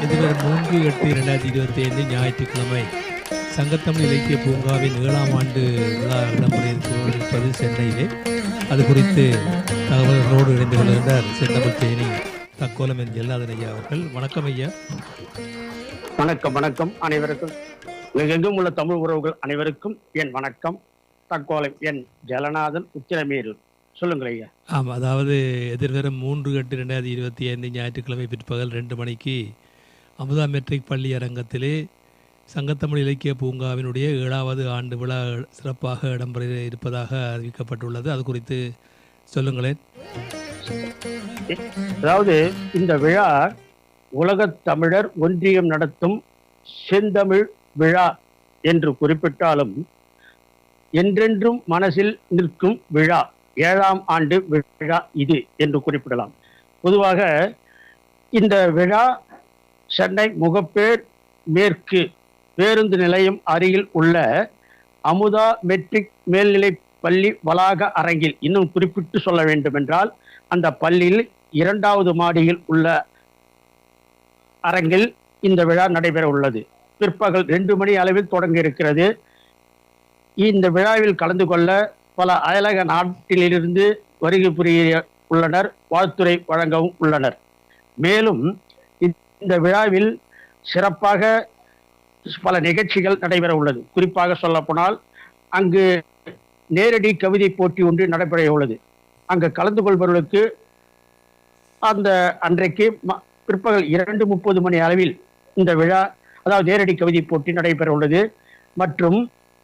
எதிர்வரும் 3/8/2025 ஞாயிற்றுக்கிழமை சங்கத்தமிழ் இலக்கிய பூங்காவின் 7ஆம் ஆண்டு விழா இடம்பெற இருப்பது சென்னையிலே. அது குறித்து தகவல்களோடு இணைந்து கொள்கின்றார் செந்தமிழ் தேனி தக்கோலம் என் ஜெல்லாதன் ஐயா அவர்கள். வணக்கம் ஐயா. வணக்கம் வணக்கம் அனைவருக்கும், உலகெங்கும் உள்ள தமிழ் உறவுகள் அனைவருக்கும் என் வணக்கம். தக்கோலம் என் ஜலநாதன் உத்திரமேரூர். சொல்லுங்கள் ஐயா. ஆமாம், அதாவது எதிர்வரும் 3/8/2025 ஞாயிற்றுக்கிழமை பிற்பகல் 2 மணிக்கு அமுதா மெட்ரிக் பள்ளி அரங்கத்திலே சங்கத்தமிழ் இலக்கிய பூங்காவினுடைய 7வது ஆண்டு விழா சிறப்பாக இடம்பெற இருப்பதாக அறிவிக்கப்பட்டுள்ளது. அது குறித்து சொல்லுங்களேன். அதாவது இந்த விழா உலகத் தமிழர் ஒன்றியம் நடத்தும் செந்தமிழ் விழா என்று குறிப்பிட்டாலும் என்றென்றும் மனசில் நிற்கும் விழா, 7ஆம் ஆண்டு விழா இது என்று குறிப்பிடலாம். பொதுவாக இந்த விழா சென்னை முகப்பேர் மேற்கு பேருந்து நிலையம் அருகில் உள்ள அமுதா மெட்ரிக் மேல்நிலை பள்ளி வளாக அரங்கில், இன்னும் குறிப்பிட்டு சொல்ல வேண்டும் என்றால் அந்த பள்ளியில் 2வது மாடியில் உள்ள அரங்கில் இந்த விழா நடைபெற உள்ளது. பிற்பகல் 2 மணி அளவில் தொடங்க இருக்கிறது. இந்த விழாவில் கலந்து கொள்ள பல அயலக நாட்டிலிருந்து வருகை புரிய உள்ளனர், வாழ்த்துரை வழங்கவும் உள்ளனர். மேலும் இந்த விழாவில் சிறப்பாக பல நிகழ்ச்சிகள் நடைபெற உள்ளது. குறிப்பாக சொல்லப்போனால் அங்கு நேரடி கவிதை போட்டி ஒன்று நடைபெற உள்ளது. அங்கு கலந்து கொள்பவர்களுக்கு அந்த அன்றைக்கு பிற்பகல் 2:30 மணி அளவில் இந்த விழா, அதாவது நேரடி கவிதை போட்டி நடைபெற உள்ளது மற்றும்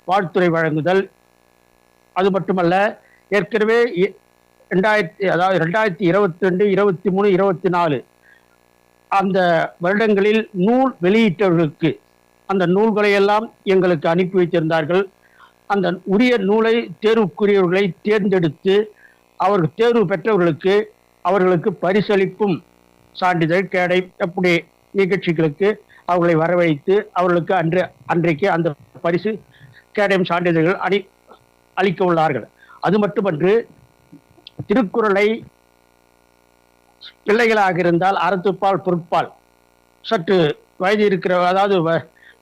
வாழ்த்துரை வழங்குதல். அது மட்டுமல்ல, ஏற்கனவே 2022, 23, 24 அந்த வருடங்களில் நூல் வெளியிட்டவர்களுக்கு அந்த நூல்களை எல்லாம் எங்களுக்கு அனுப்பி வைத்திருந்தார்கள். அந்த உரிய நூலை தேர்வுக்குரியவர்களை தேர்ந்தெடுத்து அவர்கள் தேர்வு பெற்றவர்களுக்கு அவர்களுக்கு பரிசளிப்பும் சான்றிதழ் கேடை அப்படி நிகழ்ச்சிகளுக்கு அவர்களை வரவழைத்து அவர்களுக்கு அன்றைக்கு அந்த பரிசு கேடயம் சான்றிதழ்கள் அளிக்க உள்ளார்கள். அது மட்டுமன்று, திருக்குறளை பிள்ளைகளாக இருந்தால் அறத்துப்பால் பொருட்பால் சற்று வயது இருக்கிற, அதாவது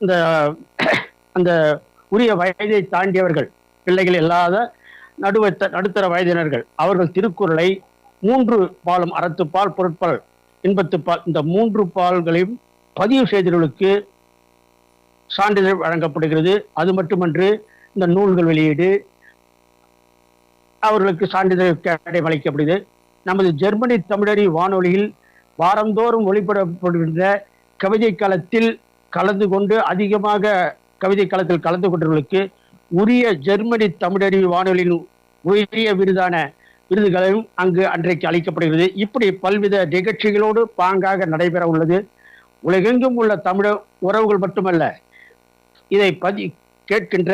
இந்த அந்த உரிய வயதை தாண்டியவர்கள், பிள்ளைகள் இல்லாத நடுத்தர வயதினர்கள், அவர்கள் திருக்குறளை 3 பாலும் அறத்துப்பால் பொருட்பால் இன்பத்துப்பால் இந்த 3 பால்களையும் பதிவு செய்தவர்களுக்கு சான்றிதழ் வழங்கப்படுகிறது. அது மட்டுமன்று, இந்த நூல்கள் வெளியீடு அவர்களுக்கு சான்றிதழ் கேடயம் அளிக்கப்படுகிறது. நமது ஜெர்மனி தமிழறி வானொலியில் வாரந்தோறும் ஒளிபரப்படுகின்ற கவிதை களத்தில் கலந்து கொண்டு அதிகமாக கவிதை களத்தில் கலந்து கொண்டவர்களுக்கு உரிய ஜெர்மனி தமிழறி வானொலியின் உரிய விருதுகளையும் அங்கு அன்றைக்கு அளிக்கப்படுகிறது. இப்படி பல்வித நிகழ்ச்சிகளோடு பாங்காக நடைபெற உள்ளது. உலகெங்கும் உள்ள தமிழ உறவுகள் மட்டுமல்ல, இதை கேட்கின்ற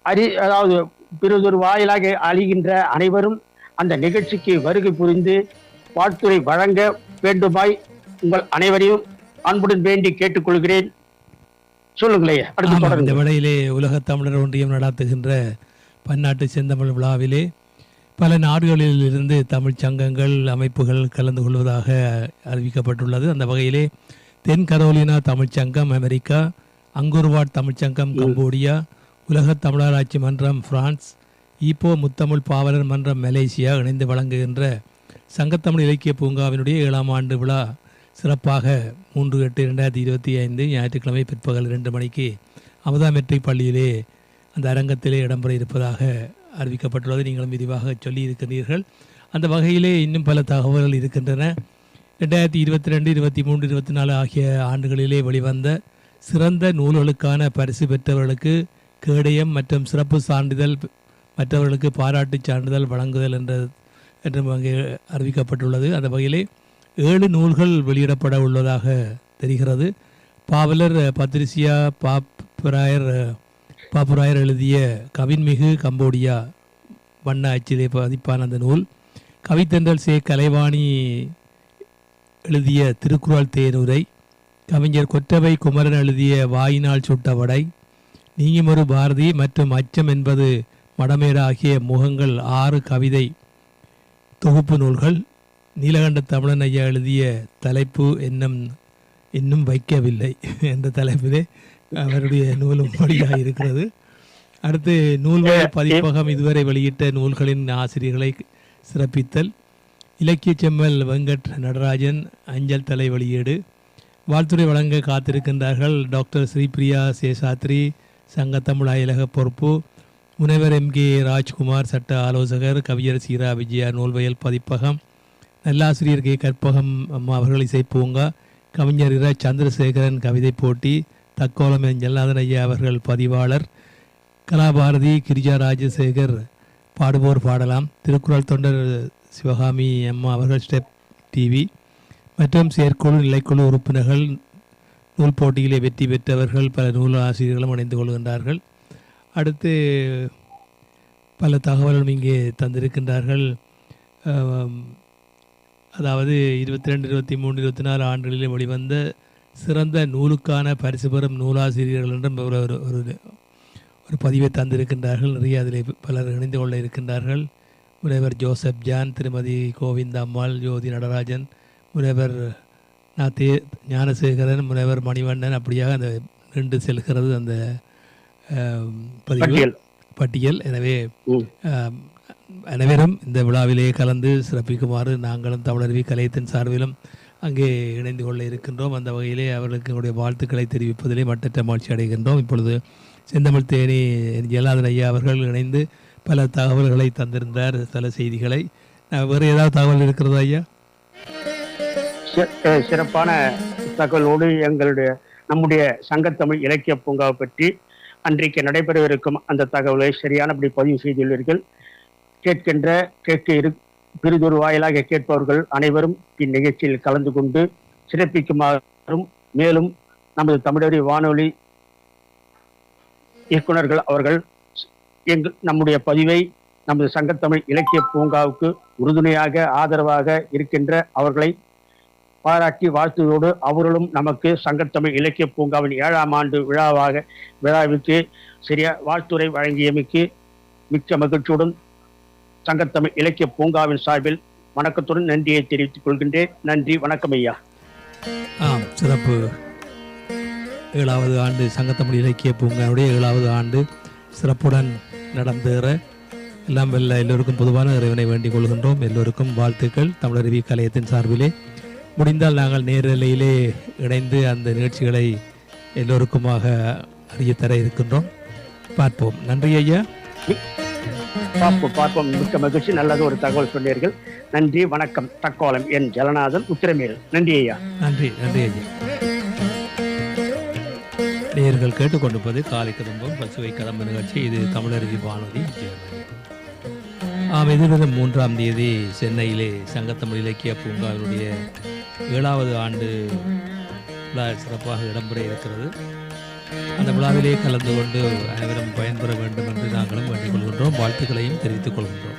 அதாவது பிறதொரு வாயிலாக அழிகின்ற அனைவரும் அந்த நிகழ்ச்சிக்கு வருகை புரிந்து வாழ்த்துரை வழங்க வேண்டுமாய் உங்கள் அனைவரையும் அன்புடன் வேண்டி கேட்டுக்கொள்கிறேன். சொல்லுங்களே. இந்த வேளையிலே உலக தமிழர் ஒன்றியம் நடத்துகின்ற பன்னாட்டு செந்தமிழ் விழாவிலே பல நாடுகளில் இருந்து தமிழ் சங்கங்கள் அமைப்புகள் கலந்து கொள்வதாக அறிவிக்கப்பட்டுள்ளது. அந்த வகையிலே தென் கரோலினா தமிழ்ச்சங்கம் அமெரிக்கா, அங்கூர்வாட் தமிழ்ச்சங்கம் கம்போடியா, உலக தமிழராட்சி மன்றம் பிரான்ஸ், ஈப்போ முத்தமிழ் பாவலர் மன்றம் மலேசியா இணைந்து வழங்குகின்ற சங்கத்தமிழ் இலக்கிய பூங்காவினுடைய 7ஆம் ஆண்டு விழா சிறப்பாக 3/8/2025 ஞாயிற்றுக்கிழமை பிற்பகல் 2 மணிக்கு அமுதா மெட்ரிக் பள்ளியிலே அந்த அரங்கத்திலே இடம்பெற இருப்பதாக அறிவிக்கப்பட்டுள்ளது. நீங்களும் விரிவாக சொல்லி இருக்கின்றீர்கள். அந்த வகையிலே இன்னும் பல தகவல்கள் இருக்கின்றன. 2022, 23, 24 ஆகிய ஆண்டுகளிலே வெளிவந்த சிறந்த நூல்களுக்கான பரிசு பெற்றவர்களுக்கு கேடயம் மற்றும் சிறப்பு சான்றிதழ், மற்றவர்களுக்கு பாராட்டு சான்றிதழ் வழங்குதல் என்றும் அங்கே அறிவிக்கப்பட்டுள்ளது. அந்த வகையிலே 7 நூல்கள் வெளியிடப்பட உள்ளதாக தெரிகிறது. பாவலர் பத்ரிசியா பாப்புராயர் எழுதிய கவின்மிகு கம்போடியா வண்ண அச்சிலே பதிப்பான அந்த நூல், கவித்தென்றல் கலைவாணி எழுதிய திருக்குறள் தேனுரை, கவிஞர் கொற்றவை குமரன் எழுதிய வாயினால் சுட்டவடை, நீங்கிமொரு பாரதி மற்றும் அச்சம் என்பது மடமேட ஆகிய முகங்கள் 6 கவிதை தொகுப்பு நூல்கள், நீலகண்ட தமிழன் ஐயா எழுதிய தலைப்பு என்னும் இன்னும் வைக்கவில்லை என்ற தலைப்பிலே அவருடைய நூலும் வெளியாக இருக்கிறது. அடுத்து நூல்வழி பதிப்பகம் இதுவரை வெளியிட்ட நூல்களின் ஆசிரியர்களை சிறப்பித்தல். இலக்கிய செம்மல் வெங்கட் நடராஜன் அஞ்சல் தலை வெளியீடு. வாழ்த்துறை வழங்க காத்திருக்கின்றார்கள் டாக்டர் ஸ்ரீபிரியா சேஷாத்ரி சங்கத்தமிழ் அயலக பொறுப்பு, முனைவர் MK ராஜ்குமார் சட்ட ஆலோசகர், கவிஞர் சீரா விஜயா நூல்வயல் பதிப்பகம், நல்லாசிரியர் K கற்பகம் அம்மா அவர்கள் இசைப்பூங்கா, கவிஞர் இரா சந்திரசேகரன் கவிதை போட்டி, தக்கோலம் என் ஜல்லாதன் ஐயா அவர்கள் பதிவாளர், கலாபாரதி கிரிஜா ராஜசேகர் பாடுவோர் பாடலாம், திருக்குறள் தொண்டர் சிவகாமி அம்மா அவர்கள் ஸ்டெப் டிவி மற்றும் செயற்குழு நிலைக்குழு உறுப்பினர்கள், நூல் போட்டியிலே வெற்றி பெற்றவர்கள் பல நூல் ஆசிரியர்களும் இணைந்து கொள்கின்றார்கள். அடுத்து பல தகவல்களும் இங்கே தந்திருக்கின்றார்கள். அதாவது 22, 23, 24 ஆண்டுகளில் வெளிவந்த சிறந்த நூலுக்கான பரிசு பெறும் நூலாசிரியர்கள் என்றும் ஒரு பதிவை தந்திருக்கின்றார்கள். நிறைய அதில் பலர் இணைந்து கொள்ள இருக்கின்றார்கள். முனைவர் ஜோசப் ஜான், திருமதி கோவிந்த அம்மாள், ஜோதி நடராஜன், முனைவர் ஞானசேகரன், முனைவர் மணிவண்ணன், அப்படியாக அந்த நின்று செல்கிறது அந்த பதிவு பட்டியல். எனவே அனைவரும் இந்த விழாவிலே கலந்து சிறப்பிக்குமாறு நாங்களும் தமிழருவி கலையத்தின் சார்பிலும் அங்கே இணைந்து கொள்ள இருக்கின்றோம். அந்த வகையிலே அவர்களுக்கு என்னுடைய வாழ்த்துக்களை தெரிவிப்பதிலே மட்டற்ற மகிழ்ச்சி அடைகின்றோம். இப்பொழுது செந்தமிழ் தேனி ஜல்லாதன் ஐயா அவர்கள் இணைந்து பல தகவல்களை தந்திருந்தார், சில செய்திகளை. வேறு ஏதாவது தகவல் இருக்கிறதா ஐயா? சிறப்பான தகவலோடு நம்முடைய சங்கத்தமிழ் இலக்கிய பூங்காவை பற்றி அன்றைக்கு நடைபெறவிருக்கும் அந்த தகவலை சரியானபடி பதிவு செய்துள்ளீர்கள். பிரிதொரு வாயிலாக கேட்பவர்கள் அனைவரும் இந்நிகழ்ச்சியில் கலந்து கொண்டு சிறப்பிக்குமாறும், மேலும் நமது தமிழறி வானொலி இயக்குநர்கள் அவர்கள் நம்முடைய பதிவை நமது சங்கத்தமிழ் இலக்கிய பூங்காவுக்கு உறுதுணையாக ஆதரவாக இருக்கின்ற அவர்களை பாராட்டி வாழ்த்துவதோடு அவர்களும் நமக்கு சங்கத்தமிழ் இலக்கிய பூங்காவின் 7ஆம் ஆண்டு விழாவிற்கு வாழ்த்துரை வழங்கியமைக்கு மிக்க மகிழ்ச்சியுடன் சங்கத்தமிழ் இலக்கிய பூங்காவின் சார்பில் வணக்கத்துடன் நன்றியை தெரிவித்துக் கொள்கின்றேன். நன்றி, வணக்கம் ஐயா. சிறப்பு. 7வது ஆண்டு சங்கத்தமிழ் இலக்கிய பூங்காவுடைய 7வது ஆண்டு சிறப்புடன் நடந்தேற எல்லாம் வெல்ல எல்லோருக்கும் பொதுவான இறைவனை வேண்டிக் கொள்கின்றோம். எல்லோருக்கும் வாழ்த்துக்கள். தமிழருவி கலையத்தின் சார்பிலே முடிந்தால் நாங்கள் நேரலையிலே இணைந்து அந்த நிகழ்ச்சிகளை எல்லோருக்குமாக அறியத்தர இருக்கின்றோம். பார்ப்போம். நன்றி ஐயா. பார்ப்போம். மிக்க மகிழ்ச்சி. நல்லது ஒரு தகவல் சொன்னீர்கள். நன்றி, வணக்கம். தக்கோலம் என் ஜலநாதன், உத்திரமேல். நன்றி ஐயா. நன்றி ஐயா. நேயர்கள் கேட்டுக்கொண்டிருப்பது காலை கதம்பம் பசுவை கதம்ப நிகழ்ச்சி. இது தமிழருவி வானொலி. எதிர்வரும் 3ஆம் தேதி சென்னையிலே சங்கத்தமிழ் இலக்கிய பூங்காவினுடைய 7வது ஆண்டு விழா சிறப்பாக இடம்பெற இருக்கிறது. அந்த விழாவிலே கலந்து கொண்டு அனைவரும் பயன்பெற வேண்டும் என்று நாங்களும் வேண்டிக் கொள்கின்றோம். வாழ்த்துக்களையும் தெரிவித்துக் கொள்கின்றோம்.